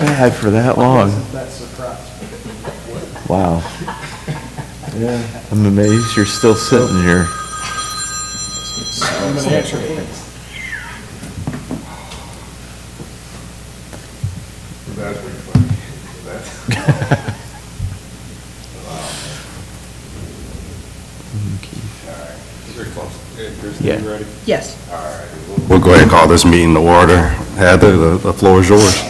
bad for that long. That's surprise. Wow. Yeah. I'm amazed you're still sitting here. I'm gonna answer it. That's pretty funny. That's, all right. Very close. Hey, Kristen, Yeah. you ready? Yes. All right. We'll go ahead and call this meeting to order. Heather, the floor is yours.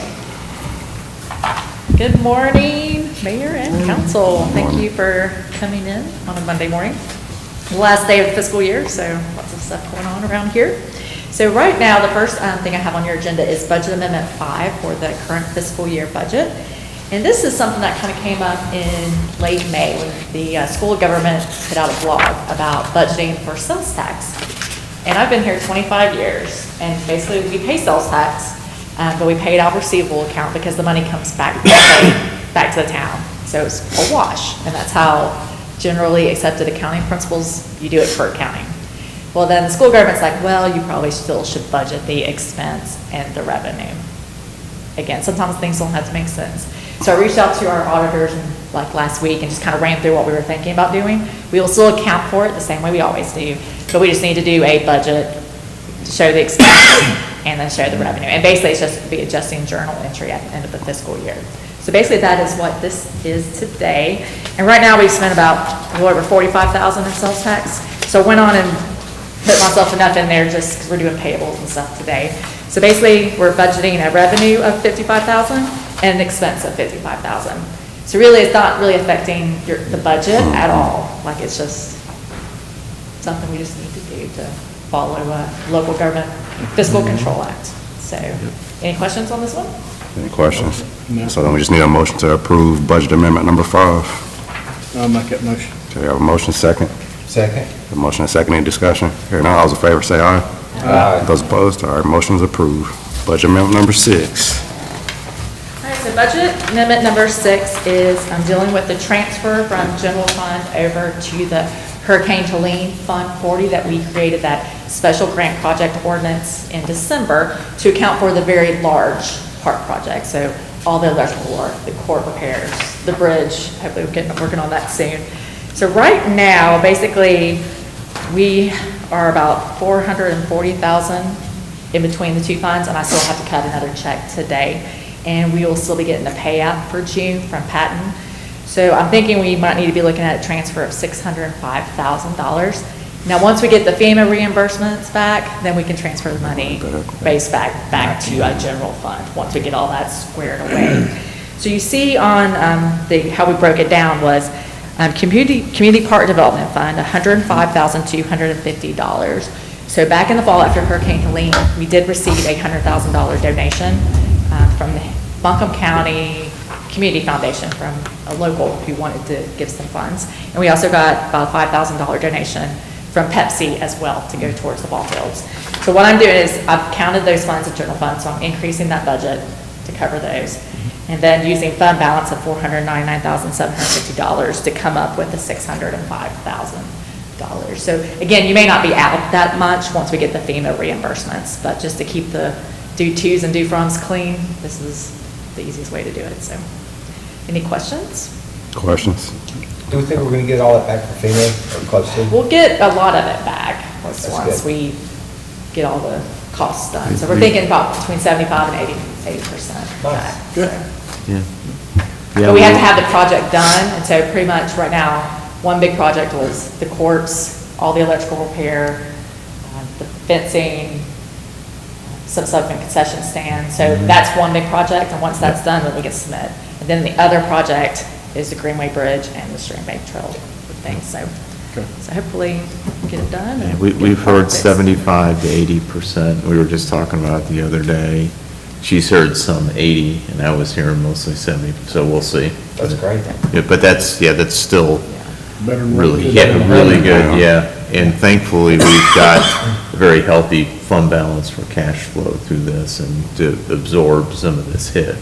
Good morning, Mayor and Council. Thank you for coming in on a Monday morning. The last day of the fiscal year, so lots of stuff going on around here. So right now, the first thing I have on your agenda is Budget Amendment 5 for the current fiscal year budget. And this is something that kind of came up in late May when the school government put out a blog about budgeting for sales tax. And I've been here 25 years, and basically we pay sales tax, but we pay it out of receivable account because the money comes back to the town. So it's a wash, and that's how generally accepted accounting principles, you do it for accounting. Well, then the school government's like, well, you probably still should budget the expense and the revenue. Again, sometimes things don't have to make sense. So I reached out to our auditors like last week and just kind of ran through what we were thinking about doing. We will still account for it the same way we always do, but we just need to do a budget to show the expense and then show the revenue. And basically it's just the adjusting journal entry at the end of the fiscal year. So basically that is what this is today. And right now we've spent about a little over $45,000 in sales tax. So I went on and put myself enough in there just because we're doing payables and stuff today. So basically we're budgeting a revenue of $55,000 and an expense of $55,000. So really it's not really affecting the budget at all. Like it's just something we just need to do to follow Local Government Fiscal Control Act. So any questions on this one? Any questions? No. So then we just need a motion to approve budget amendment number 5. I'll make that motion. Okay, I have a motion second. Second. A motion and second, any discussion? Hearing none, all those in favor say aye. Aye. Those opposed, all right, motion is approved. Budget amendment number 6. All right, so budget amendment number 6 is dealing with the transfer from general fund over to the Hurricane Helene Fund 40 that we created that special grant project ordinance in December to account for the very large park project. So all the electrical work, the court repairs, the bridge, hopefully we're working on that soon. So right now, basically, we are about $440,000 in between the two funds, and I still have to cut another check today. And we will still be getting the payout for June from Patton. So I'm thinking we might need to be looking at a transfer of $605,000. Now, once we get the FEMA reimbursements back, then we can transfer the money back to a general fund, once we get all that squared away. So you see on how we broke it down was Community Park Development Fund, $105,250. So back in the fall after Hurricane Helene, we did receive a $100,000 donation from the Buncombe County Community Foundation from a local who wanted to give some funds. And we also got about a $5,000 donation from Pepsi as well to go towards the ball fields. So what I'm doing is I've counted those funds in general funds, so I'm increasing that budget to cover those. And then using fund balance of $499,750 to come up with the $605,000. So again, you may not be out that much once we get the FEMA reimbursements, but just to keep the due tos and due froms clean, this is the easiest way to do it. So any questions? Questions? Do we think we're going to get all that back from FEMA or close to? We'll get a lot of it back once That's good. we get all the costs done. So we're thinking about between 75 and 80% back. Good. So. Yeah. But we have to have the project done, and so pretty much right now, one big project was the courts, all the electrical repair, the fencing, some subsequent concession stands. So that's one big project, and once that's done, then we can submit. And then the other project is the Greenway Bridge and the Stream Bank Trail things. So hopefully get it done. Yeah, and we've get the heard projects. 75 to 80%. We were just talking about it the other day. She's heard some 80, and I was hearing mostly 70, so we'll see. That's great. Yeah, but that's still Better than really, what we yeah, did. really good, yeah. And thankfully, we've got a very healthy fund balance for cash flow through this and to absorb some of this hit.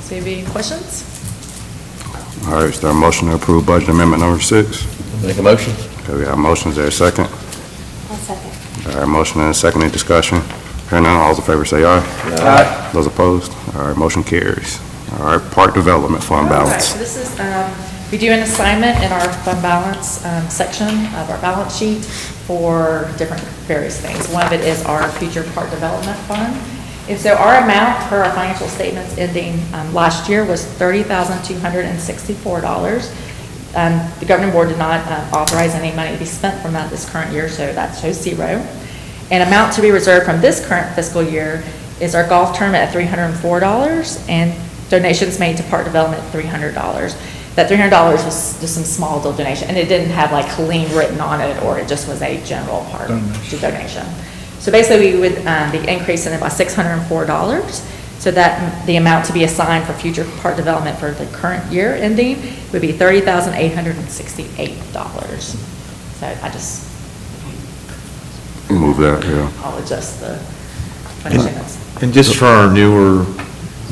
So any questions? All right, is there a motion to approve budget amendment number 6? Make a motion? Okay, we have a motion, is there a second? I'll second. All right, motion and a second, any discussion? Hearing none, all those in favor say aye. Aye. Those opposed? All right, motion carries. All right, Park Development Fund All right, balance. so this is, we do an assignment in our fund balance section of our balance sheet for different various things. One of it is our future park development fund. And so our amount per our financial statements ending last year was $30,264. The governing board did not authorize any money to be spent from that this current year, so that shows zero. And amount to be reserved from this current fiscal year is our golf tournament at $304 and donations made to park development at $300. That $300 was just some small little donation, and it didn't have like Helene written on it, or it just was a general park donation. So basically, we would be increasing it by $604. So that the amount to be assigned for future park development for the current year ending would be $30,868. So I just, Move that, yeah. I'll adjust the donations. And just for our newer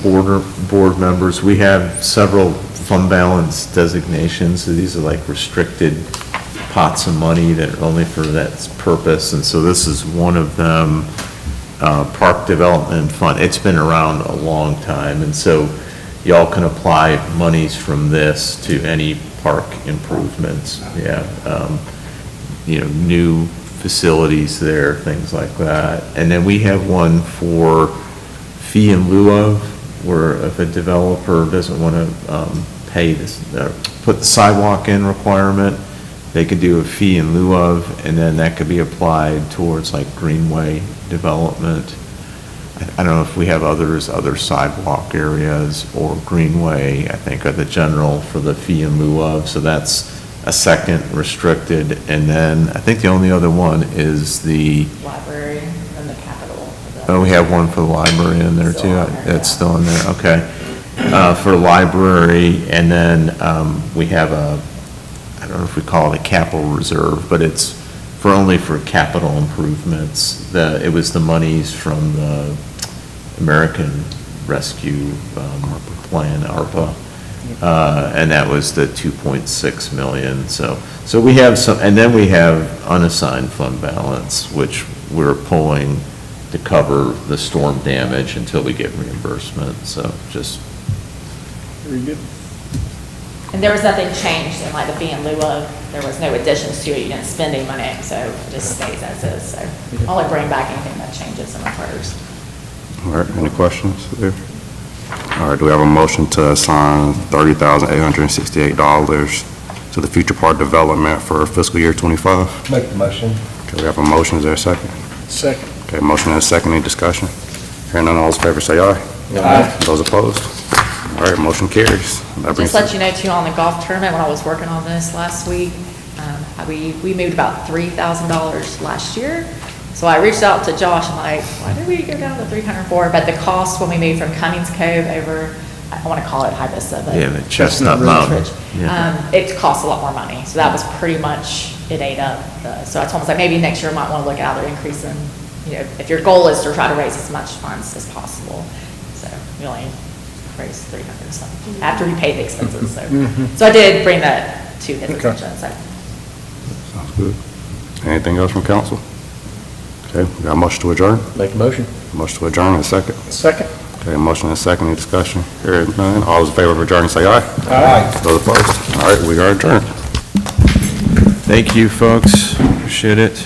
board members, we have several fund balance designations. So these are like restricted pots of money that are only for that purpose. And so this is one of them, Park Development Fund. It's been around a long time. And so y'all can apply monies from this to any park improvements. Yeah. New facilities there, things like that. And then we have one for fee in lieu of, where if a developer doesn't want to pay this, put the sidewalk in requirement, they could do a fee in lieu of, and then that could be applied towards like greenway development. I don't know if we have other sidewalk areas or greenway, I think, are the general for the fee in lieu of, so that's a second restricted. And then I think the only other one is the, Library and the Capitol. oh, we have one for the library in there too. Still on there, It's yeah. still in there, okay. For the library, and then we have I don't know if we call it a capital reserve, but it's only for capital improvements. It was the monies from the American Rescue Plan, ARPA. And that was the 2.6 million. So we have some, and then we have unassigned fund balance, which we're pulling to cover the storm damage until we get reimbursement. So just, Very good. And there was nothing changed in like the fee in lieu of, there was no additions to it, you didn't spend any money, so it just stays as is, so I'll only bring back anything that changes and occurs. All right, any questions there? All right, do we have a motion to assign $30,868 to the future park development for fiscal year '25? Make the motion. Okay, we have a motion, is there a second? Second. Okay, motion and a second, any discussion? Hearing none, all those in favor say aye. Aye. Those opposed? All right, motion carries. That brings Just let you know too, on the golf tournament, when I was working on this last week, we moved about $3,000 last year. So I reached out to Josh, I'm like, why did we go down to 304? But the cost when we moved from Cummings Cove over, I want to call it Hibisa, but. yeah, the Chestnut Chestnut Mountain. Ridge. Yeah. It costs a lot more money, so that was pretty much, it ate up. So I told him, like, maybe next year I might want to look at other increasing, if your goal is to try to raise as much funds as possible. So we only raised 300 something, after we paid the expenses, so. So I did bring that to his attention, so. Sounds good. Anything else from council? Okay, we got a motion to adjourn? Make a motion. Motion to adjourn, and a second. Second. Okay, motion and a second, any discussion? Hearing none, all those in favor of adjourning say aye. Aye. Those opposed? All right, we are adjourned. Thank you, folks. Appreciate it.